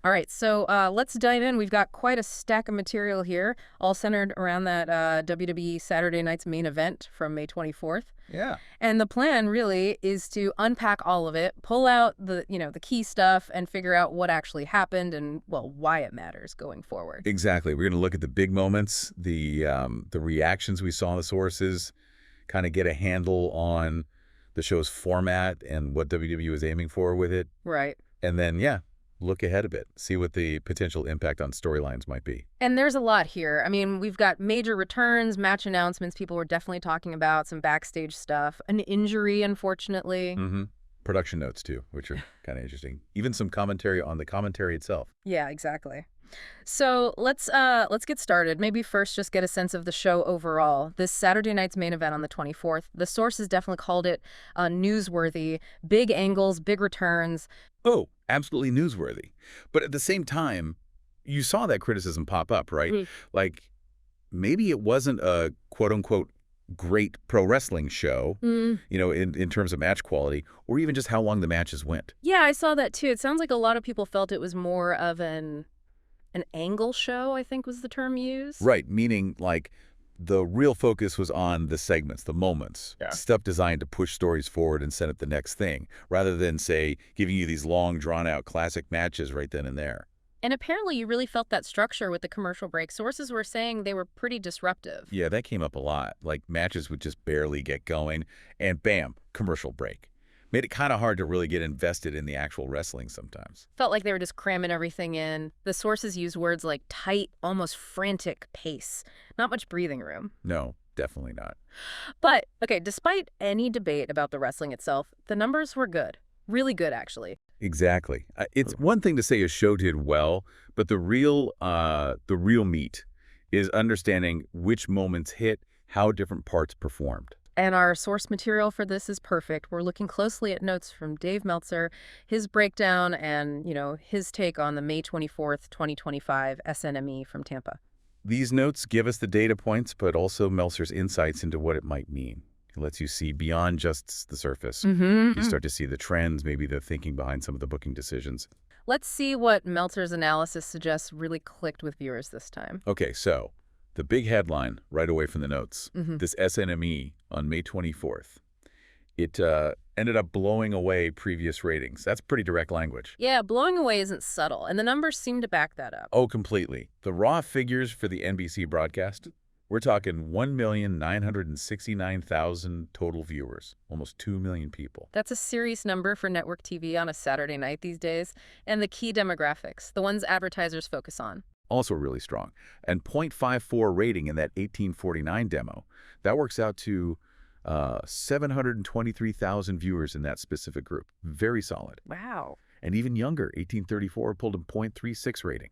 All right, so let's dive in. We've got quite a stack of material here, all centered around that WWE Saturday Night's main event from May 24th. Yeah. And the plan really is to unpack all of it, pull out the key stuff, and figure out what actually happened and, well, why it matters going forward. Exactly. We're going to look at the big moments, the reactions we saw in the sources, kind of get a handle on the show's format and what WWE was aiming for with it. Right. And then, yeah, look ahead a bit, see what the potential impact on storylines might be. And there's a lot here. I mean, we've got major returns, match announcements people were definitely talking about, some backstage stuff, an injury, unfortunately. Mm-hmm. Production notes, too, which are kind of interesting. Even some commentary on the commentary itself. Yeah, exactly. So let's get started. Maybe first just get a sense of the show overall. This Saturday night's main event on the 24th, the sources definitely called it newsworthy. Big angles, big returns. Oh, absolutely newsworthy. But at the same time, you saw that criticism pop up, right? Mm. Like, maybe it wasn't a quote-unquote great pro wrestling show, in terms of match quality, or even just how long the matches went. Yeah, I saw that too. It sounds like a lot of people felt it was more of an angle show, I think was the term used. Right, meaning like the real focus was on the segments, the moments, stuff designed to push stories forward and set up the next thing, rather than, say, giving you these long, drawn-out classic matches right then and there. And apparently you really felt that structure with the commercial break. Sources were saying they were pretty disruptive. Yeah, that came up a lot. Like, matches would just barely get going, and bam, commercial break. Made it kind of hard to really get invested in the actual wrestling sometimes. Felt like they were just cramming everything in. The sources used words like tight, almost frantic pace. Not much breathing room. No, definitely not. But, okay, despite any debate about the wrestling itself, the numbers were good. Really good, actually. Exactly. It's one thing to say a show did well, but the real meat is understanding which moments hit, how different parts performed. And our source material for this is perfect. We're looking closely at notes from Dave Meltzer, his breakdown, and, his take on the May 24th, 2025 SNME from Tampa. These notes give us the data points, but also Meltzer's insights into what it might mean. It lets you see beyond just the surface. You start to see the trends, maybe the thinking behind some of the booking decisions. Let's see what Meltzer's analysis suggests really clicked with viewers this time. Okay, so the big headline right away from the notes, this SNME on May 24th, it ended up blowing away previous ratings. That's pretty direct language. Yeah, blowing away isn't subtle, and the numbers seem to back that up. Oh, completely. The raw figures for the NBC broadcast, we're talking 1,969,000 total viewers, almost 2 million people. That's a serious number for network TV on a Saturday night these days. And the key demographics, the ones advertisers focus on. Also really strong. And 0.54 rating in that 1849 demo. That works out to 723,000 viewers in that specific group. Very solid. Wow. And even younger, 1834 pulled a 0.36 rating.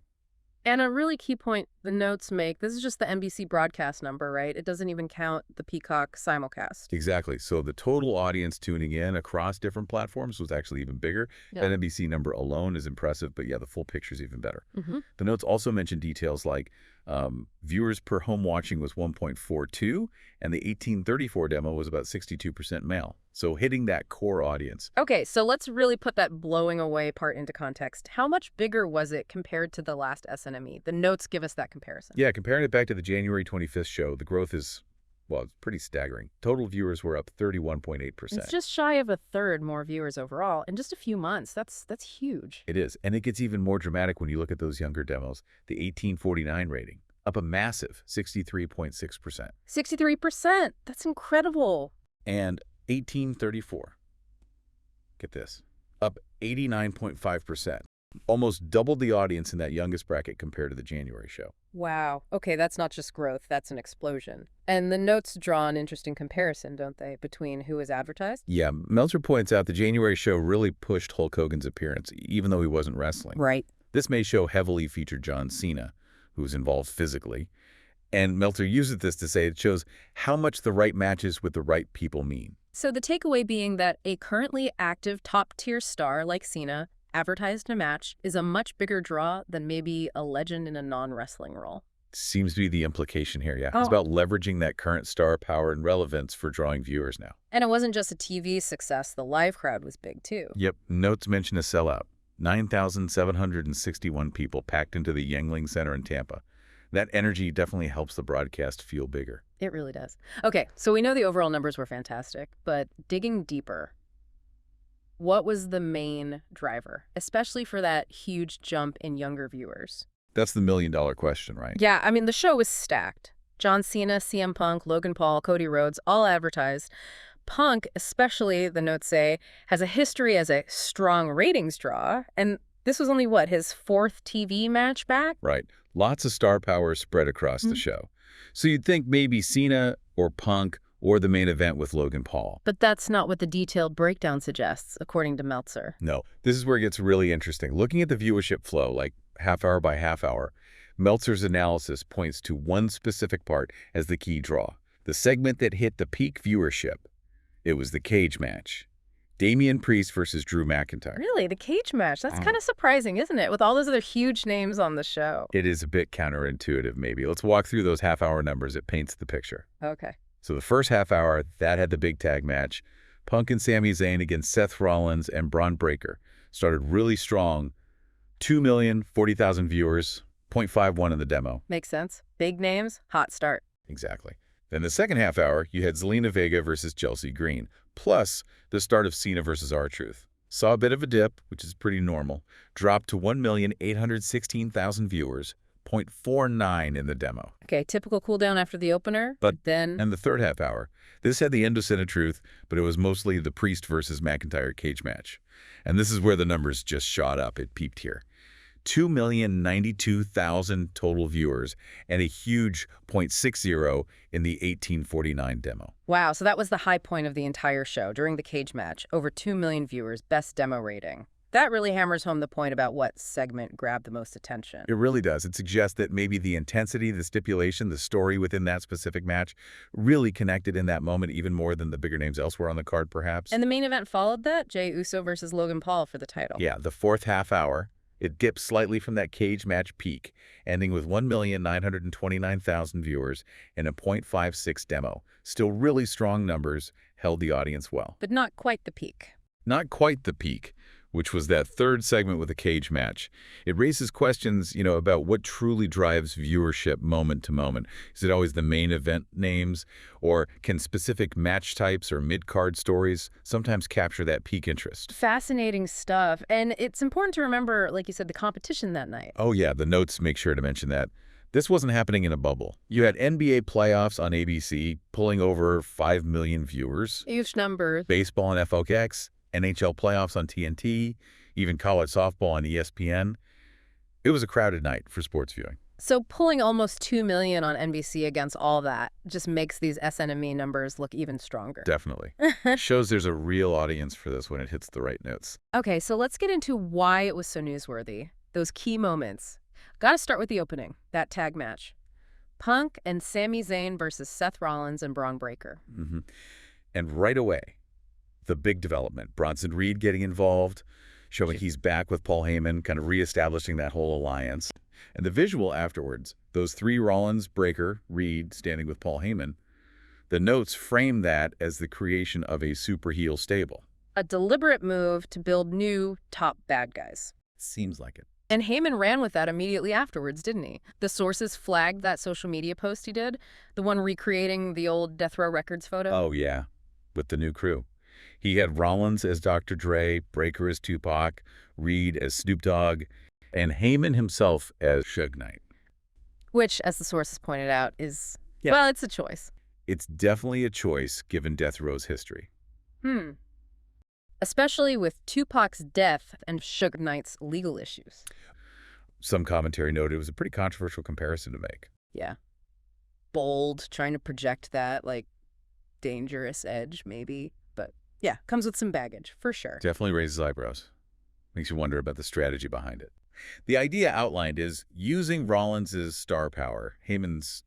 And a really key point the notes make, this is just the NBC broadcast number, right? It doesn't even count the Peacock simulcast. Exactly. So the total audience tuning in across different platforms was actually even bigger. Yeah. That NBC number alone is impressive, but yeah, the full picture is even better. The notes also mention details like viewers per home watching was 1.42, and the 1834 demo was about 62% male. So hitting that core audience. Okay, so let's really put that blowing away part into context. How much bigger was it compared to the last SNME? The notes give us that comparison. Yeah, comparing it back to the January 25th show, the growth is, well, it's pretty staggering. Total viewers were up 31.8%. It's just shy of a third more viewers overall in just a few months. That's huge. It is, and it gets even more dramatic when you look at those younger demos. The 1849 rating, up a massive 63.6%. 63%? That's incredible. And 1834, get this, up 89.5%. Almost doubled the audience in that youngest bracket compared to the January show. Wow. Okay, that's not just growth, that's an explosion. And the notes draw an interesting comparison, don't they, between who was advertised? Yeah, Meltzer points out the January show really pushed Hulk Hogan's appearance, even though he wasn't wrestling. Right. This May show heavily featured John Cena, who was involved physically. And Meltzer uses this to say it shows how much the right matches with the right people mean. So the takeaway being that a currently active top-tier star like Cena advertised in a match is a much bigger draw than maybe a legend in a non-wrestling role. Seems to be the implication here, yeah. Oh. It's about leveraging that current star power and relevance for drawing viewers now. And it wasn't just a TV success. The live crowd was big, too. Yep. Notes mention a sellout. 9,761 people packed into the Yuengling Center in Tampa. That energy definitely helps the broadcast feel bigger. It really does. Okay, so we know the overall numbers were fantastic, but digging deeper, what was the main driver, especially for that huge jump in younger viewers? That's the million-dollar question, right? Yeah, I mean, the show was stacked. John Cena, CM Punk, Logan Paul, Cody Rhodes, all advertised. Punk, especially, the notes say, has a history as a strong ratings draw, and this was only, what, his fourth TV match back? Right. Lots of star power spread across the show. So you'd think maybe Cena or Punk or the main event with Logan Paul. But that's not what the detailed breakdown suggests, according to Meltzer. No. This is where it gets really interesting. Looking at the viewership flow, like half hour by half hour, Meltzer's analysis points to one specific part as the key draw. The segment that hit the peak viewership. It was the cage match. Damian Priest versus Drew McIntyre. Really? The cage match? That's kind of surprising, isn't it? With all those other huge names on the show. It is a bit counterintuitive, maybe. Let's walk through those half-hour numbers. It paints the picture. Okay. So the first half hour, that had the big tag match. Punk and Sami Zayn against Seth Rollins and Bron Breakker. Started really strong. 2,040,000 viewers, 0.51 in the demo. Makes sense. Big names, hot start. Exactly. Then the second half hour, you had Zelina Vega versus Chelsea Green, plus the start of Cena versus R-Truth. Saw a bit of a dip, which is pretty normal. Dropped to 1,816,000 viewers, 0.49 in the demo. Okay, typical cooldown after the opener, but then... And the third half hour. This had the end of Cena Truth, but it was mostly the Priest versus McIntyre cage match. And this is where the numbers just shot up. It peaked here. 2,092,000 total viewers and a huge 0.60 in the 1849 demo. Wow, so that was the high point of the entire show during the cage match. Over 2 million viewers, best demo rating. That really hammers home the point about what segment grabbed the most attention. It really does. It suggests that maybe the intensity, the stipulation, the story within that specific match really connected in that moment even more than the bigger names elsewhere on the card, perhaps. And the main event followed that, Jey Uso versus Logan Paul for the title. Yeah, the fourth half hour. It dipped slightly from that cage match peak, ending with 1,929,000 viewers and a 0.56 demo. Still really strong numbers, held the audience well. But not quite the peak. Not quite the peak, which was that third segment with a cage match. It raises questions, about what truly drives viewership moment to moment. Is it always the main event names, or can specific match types or mid-card stories sometimes capture that peak interest? Fascinating stuff. And it's important to remember, like you said, the competition that night. Oh yeah, the notes make sure to mention that. This wasn't happening in a bubble. You had NBA playoffs on ABC pulling over 5 million viewers. Huge numbers. Baseball on FOX. NHL playoffs on TNT, even college softball on ESPN. It was a crowded night for sports viewing. So pulling almost 2 million on NBC against all that just makes these SNME numbers look even stronger. Definitely. Shows there's a real audience for this when it hits the right notes. Okay, so let's get into why it was so newsworthy. Those key moments. Gotta start with the opening, that tag match. Punk and Sami Zayn versus Seth Rollins and Bron Breakker. And right away, the big development. Bronson Reed getting involved, showing he's back with Paul Heyman, kind of reestablishing that whole alliance. And the visual afterwards, those three Rollins, Breakker, Reed standing with Paul Heyman, the notes frame that as the creation of a super heel stable. A deliberate move to build new top bad guys. Seems like it. And Heyman ran with that immediately afterwards, didn't he? The sources flagged that social media post he did, the one recreating the old Death Row Records photo. Oh, yeah, with the new crew. He had Rollins as Dr. Dre, Breakker as Tupac, Reed as Snoop Dogg, and Heyman himself as Suge Knight. Which, as the sources pointed out, is, well, it's a choice. It's definitely a choice given Death Row's history. Especially with Tupac's death and Suge Knight's legal issues. Some commentary noted it was a pretty controversial comparison to make. Yeah. Bold, trying to project that, like, dangerous edge, maybe. But, yeah, comes with some baggage, for sure. Definitely raises eyebrows. Makes you wonder about the strategy behind it. The idea outlined is using Rollins' star power, Heyman's,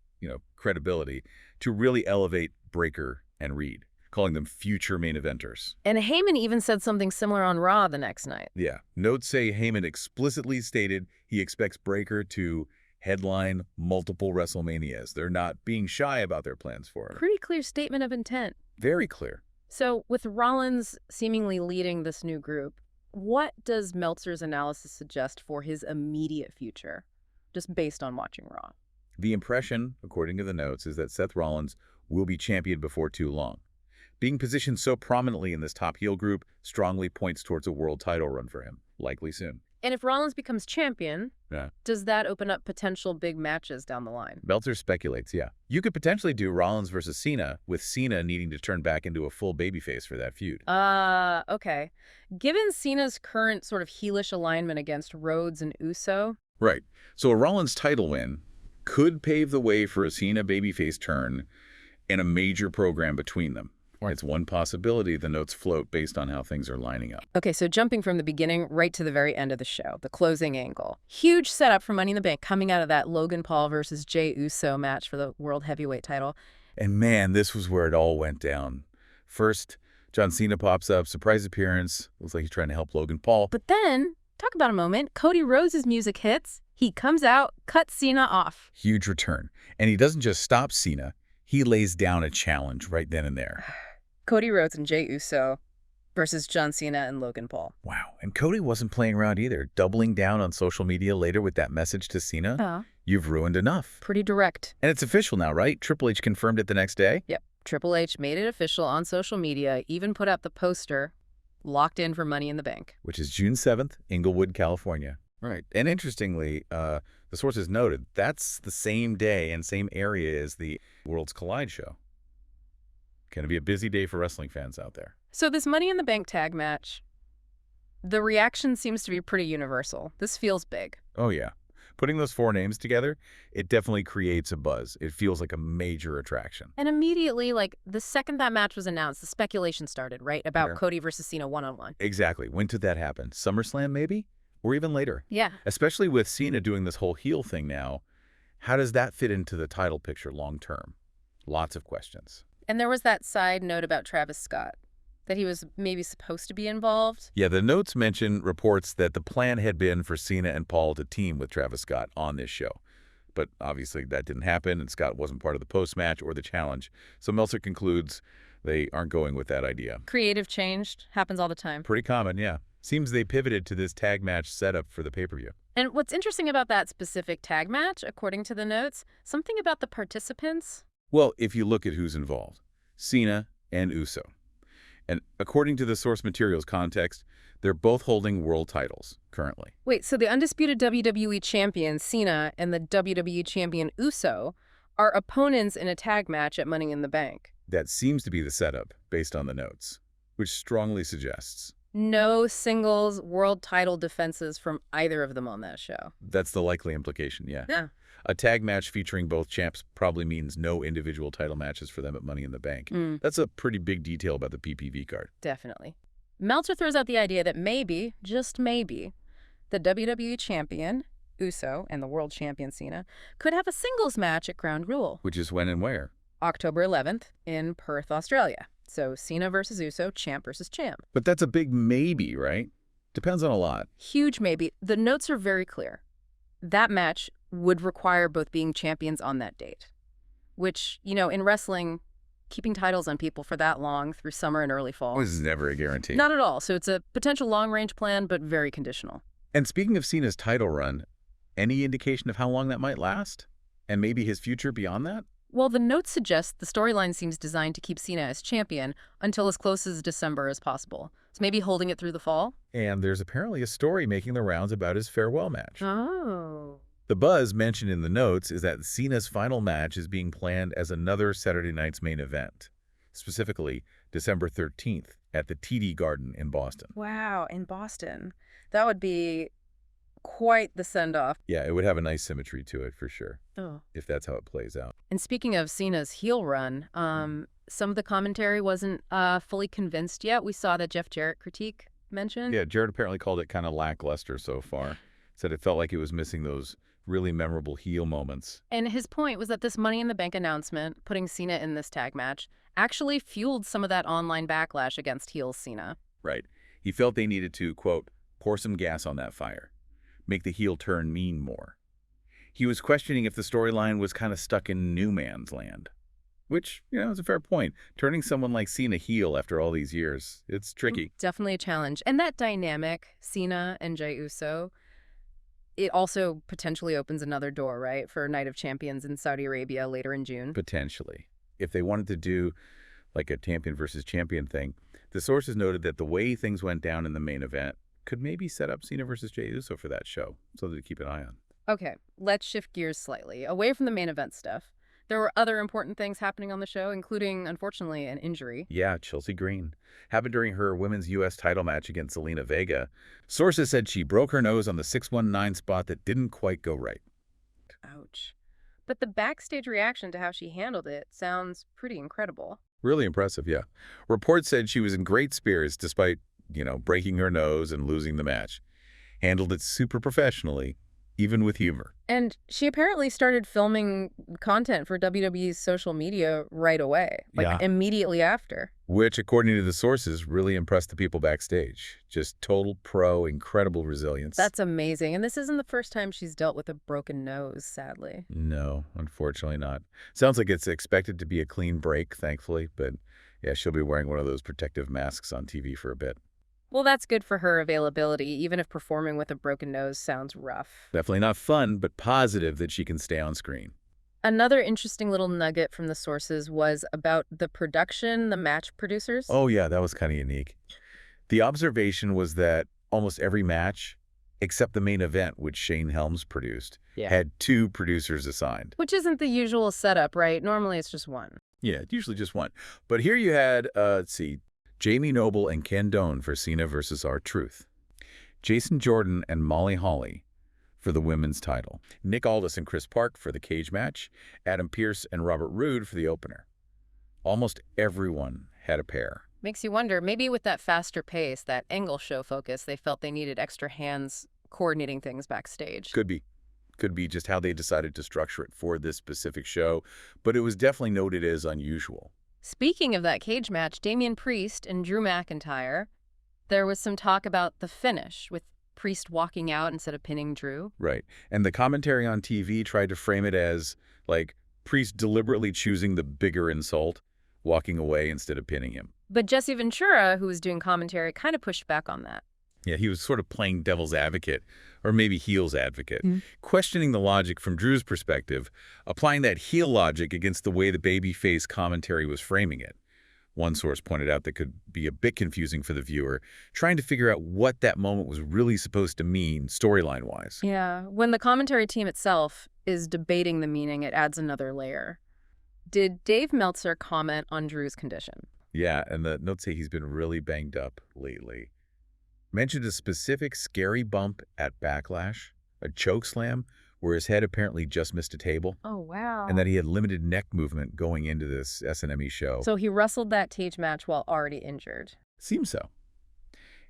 credibility, to really elevate Breakker and Reed, calling them future main eventers. And Heyman even said something similar on Raw the next night. Yeah. Notes say Heyman explicitly stated he expects Breakker to headline multiple WrestleManias. They're not being shy about their plans for it. Pretty clear statement of intent. Very clear. So with Rollins seemingly leading this new group, what does Meltzer's analysis suggest for his immediate future, just based on watching Raw? The impression, according to the notes, is that Seth Rollins will be champion before too long. Being positioned so prominently in this top heel group strongly points towards a world title run for him, likely soon. And if Rollins becomes champion, Yeah. does that open up potential big matches down the line? Meltzer speculates, yeah. You could potentially do Rollins versus Cena, with Cena needing to turn back into a full babyface for that feud. Okay. Given Cena's current sort of heelish alignment against Rhodes and Uso. Right. So a Rollins title win could pave the way for a Cena babyface turn and a major program between them. It's one possibility the notes float based on how things are lining up. Okay, so jumping from the beginning right to the very end of the show, the closing angle. Huge setup for Money in the Bank coming out of that Logan Paul versus Jey Uso match for the World Heavyweight title. And man, this was where it all went down. First, John Cena pops up, surprise appearance. Looks like he's trying to help Logan Paul. But then, talk about a moment, Cody Rhodes' music hits. He comes out, cuts Cena off. Huge return. And he doesn't just stop Cena, he lays down a challenge right then and there. Cody Rhodes and Jey Uso versus John Cena and Logan Paul. Wow. And Cody wasn't playing around either, doubling down on social media later with that message to Cena. Oh. You've ruined enough. Pretty direct. And it's official now, right? Triple H confirmed it the next day? Yep. Triple H made it official on social media, even put up the poster, locked in for Money in the Bank. Which is June 7th, Inglewood, California. Right. And interestingly, the sources noted that's the same day and same area as the Worlds Collide show. Going to be a busy day for wrestling fans out there. So this Money in the Bank tag match, the reaction seems to be pretty universal. This feels big. Oh, yeah. Putting those four names together, it definitely creates a buzz. It feels like a major attraction. And immediately, like, the second that match was announced, the speculation started, right? About Cody versus Cena one-on-one. Exactly. When did that happen? SummerSlam, maybe? Or even later? Yeah. Especially with Cena doing this whole heel thing now. How does that fit into the title picture long term? Lots of questions. And there was that side note about Travis Scott, that he was maybe supposed to be involved. Yeah, the notes mention reports that the plan had been for Cena and Paul to team with Travis Scott on this show. But obviously that didn't happen, and Scott wasn't part of the post-match or the challenge. So Meltzer concludes they aren't going with that idea. Creative change happens all the time. Pretty common, yeah. Seems they pivoted to this tag match setup for the pay-per-view. And what's interesting about that specific tag match, according to the notes, something about the participants. Well, if you look at who's involved, Cena and Uso. And according to the source materials context, they're both holding world titles currently. Wait, so the undisputed WWE champion, Cena, and the WWE champion, Uso, are opponents in a tag match at Money in the Bank. That seems to be the setup, based on the notes, which strongly suggests no singles world title defenses from either of them on that show. That's the likely implication, yeah. Yeah. A tag match featuring both champs probably means no individual title matches for them at Money in the Bank. That's a pretty big detail about the PPV card. Definitely. Meltzer throws out the idea that maybe, just maybe, the WWE champion, Uso, and the world champion, Cena, could have a singles match at Ground Rule. Which is when and where? October 11th in Perth, Australia. So Cena versus Uso, champ versus champ. But that's a big maybe, right? Depends on a lot. Huge maybe. The notes are very clear. That match would require both being champions on that date. Which, you know, in wrestling, keeping titles on people for that long through summer and early fall. This is never a guarantee. Not at all. So it's a potential long-range plan, but very conditional. And speaking of Cena's title run, any indication of how long that might last? And maybe his future beyond that? Well, the notes suggest the storyline seems designed to keep Cena as champion until as close as December as possible. So maybe holding it through the fall? And there's apparently a story making the rounds about his farewell match. Oh. The buzz mentioned in the notes is that Cena's final match is being planned as another Saturday night's main event, specifically December 13th at the TD Garden in Boston. Wow, in Boston. That would be quite the send-off. Yeah, it would have a nice symmetry to it for sure, Oh. if that's how it plays out. And speaking of Cena's heel run, some of the commentary wasn't fully convinced yet. We saw that Jeff Jarrett critique mentioned. Yeah, Jarrett apparently called it kind of lackluster so far. Said it felt like it was missing those really memorable heel moments. And his point was that this Money in the Bank announcement, putting Cena in this tag match, actually fueled some of that online backlash against heel Cena. Right. He felt they needed to, quote, pour some gas on that fire, make the heel turn mean more. He was questioning if the storyline was kind of stuck in no man's land. Which, is a fair point. Turning someone like Cena heel after all these years, it's tricky. Definitely a challenge. And that dynamic, Cena and Jey Uso, it also potentially opens another door, right, for Night of Champions in Saudi Arabia later in June. Potentially. If they wanted to do like a champion versus champion thing, the sources noted that the way things went down in the main event could maybe set up Cena versus Jey Uso for that show, something to keep an eye on. Okay, let's shift gears slightly, away from the main event stuff. There were other important things happening on the show, including, unfortunately, an injury. Yeah, Chelsea Green. Happened during her women's U.S. title match against Zelina Vega. Sources said she broke her nose on the 619 spot that didn't quite go right. Ouch. But the backstage reaction to how she handled it sounds pretty incredible. Really impressive, yeah. Reports said she was in great spirits despite, breaking her nose and losing the match. Handled it super professionally, even with humor. And she apparently started filming content for WWE's social media right away, immediately after. Which, according to the sources, really impressed the people backstage. Just total pro, incredible resilience. That's amazing. And this isn't the first time she's dealt with a broken nose, sadly. No, unfortunately not. Sounds like it's expected to be a clean break, thankfully. But yeah, she'll be wearing one of those protective masks on TV for a bit. Well, that's good for her availability, even if performing with a broken nose sounds rough. Definitely not fun, but positive that she can stay on screen. Another interesting little nugget from the sources was about the production, the match producers. Oh, yeah, that was kind of unique. The observation was that almost every match, except the main event, which Shane Helms produced, had 2 producers assigned. Which isn't the usual setup, right? Normally it's just one. Yeah, usually just one. But here you had, Jamie Noble and Ken Doan for Cena versus R-Truth. Jason Jordan and Molly Holly for the women's title. Nick Aldis and Chris Park for the cage match. Adam Pearce and Robert Roode for the opener. Almost everyone had a pair. Makes you wonder, maybe with that faster pace, that angle show focus, they felt they needed extra hands coordinating things backstage. Could be. Could be just how they decided to structure it for this specific show, but it was definitely noted as unusual. Speaking of that cage match, Damian Priest and Drew McIntyre, there was some talk about the finish, with Priest walking out instead of pinning Drew. Right. And the commentary on TV tried to frame it as, Priest deliberately choosing the bigger insult, walking away instead of pinning him. But Jesse Ventura, who was doing commentary, kind of pushed back on that. Yeah, he was sort of playing devil's advocate, or maybe heel's advocate, questioning the logic from Drew's perspective, applying that heel logic against the way the babyface commentary was framing it. One source pointed out that could be a bit confusing for the viewer, trying to figure out what that moment was really supposed to mean storyline-wise. Yeah, when the commentary team itself is debating the meaning, it adds another layer. Did Dave Meltzer comment on Drew's condition? Yeah, and the notes say he's been really banged up lately. Mentioned a specific scary bump at Backlash, a choke slam, where his head apparently just missed a table. Oh, wow. And that he had limited neck movement going into this SNME show. So he wrestled that cage match while already injured. Seems so.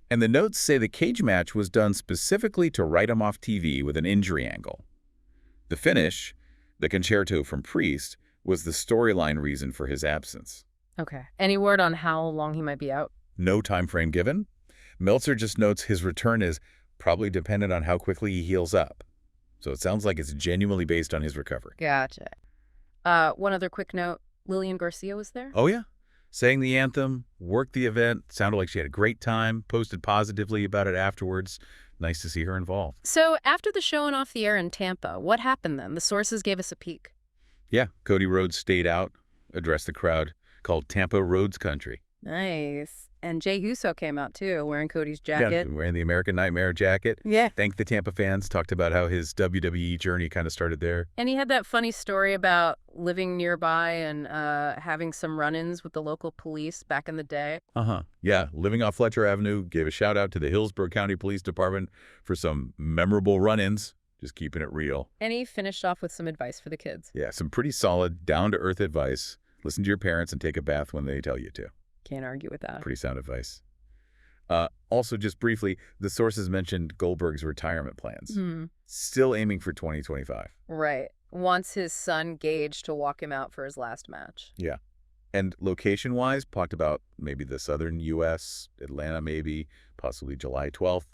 And the notes say the cage match was done specifically to write him off TV with an injury angle. The finish, the concerto from Priest, was the storyline reason for his absence. Okay. Any word on how long he might be out? No time frame given. Meltzer just notes his return is probably dependent on how quickly he heals up. So it sounds like it's genuinely based on his recovery. Gotcha. One other quick note. Lillian Garcia was there? Oh, yeah. Sang the anthem, worked the event, sounded like she had a great time, posted positively about it afterwards. Nice to see her involved. So after the show and off the air in Tampa, what happened then? The sources gave us a peek. Yeah, Cody Rhodes stayed out, addressed the crowd, called Tampa Rhodes Country. Nice. And Jey Uso came out, too, wearing Cody's jacket. Yeah, wearing the American Nightmare jacket. Yeah. Thanked the Tampa fans, talked about how his WWE journey kind of started there. And he had that funny story about living nearby and having some run-ins with the local police back in the day. Yeah, living off Fletcher Avenue, gave a shout-out to the Hillsborough County Police Department for some memorable run-ins, just keeping it real. And he finished off with some advice for the kids. Yeah, some pretty solid, down-to-earth advice. Listen to your parents and take a bath when they tell you to. Can't argue with that. Pretty sound advice. Also, just briefly, the sources mentioned Goldberg's retirement plans. Still aiming for 2025. Right. Wants his son Gage to walk him out for his last match. Yeah. And location-wise, talked about maybe the southern U.S., Atlanta maybe, possibly July 12th,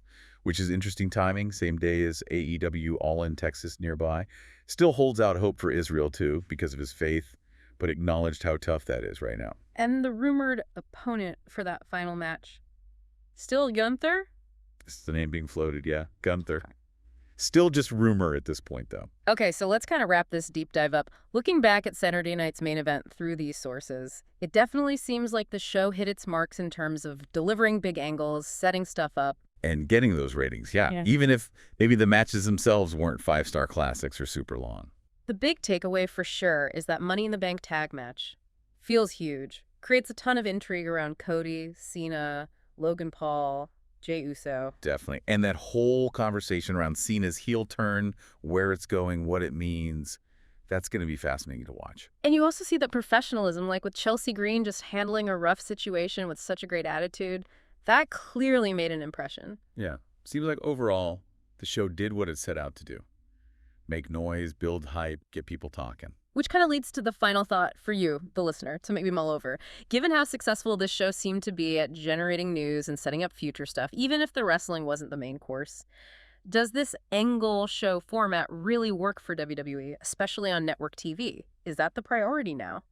which is interesting timing, same day as AEW All in Texas nearby. Still holds out hope for Israel, too, because of his faith. but acknowledged how tough that is right now. And the rumored opponent for that final match, still Gunther? This is the name being floated, yeah. Gunther. Still just rumor at this point, though. Okay, so let's kind of wrap this deep dive up. Looking back at Saturday night's main event through these sources, it definitely seems like the show hit its marks in terms of delivering big angles, setting stuff up. And getting those ratings, yeah. Even if maybe the matches themselves weren't 5-star classics or super long. The big takeaway for sure is that Money in the Bank tag match feels huge, creates a ton of intrigue around Cody, Cena, Logan Paul, Jey Uso. Definitely. And that whole conversation around Cena's heel turn, where it's going, what it means, that's going to be fascinating to watch. And you also see that professionalism, like with Chelsea Green just handling a rough situation with such a great attitude, that clearly made an impression. Yeah. Seems like overall, the show did what it set out to do. Make noise, build hype, get people talking. Which kind of leads to the final thought for you, the listener, to maybe mull over. Given how successful this show seemed to be at generating news and setting up future stuff, even if the wrestling wasn't the main course, does this angle show format really work for WWE, especially on network TV? Is that the priority now?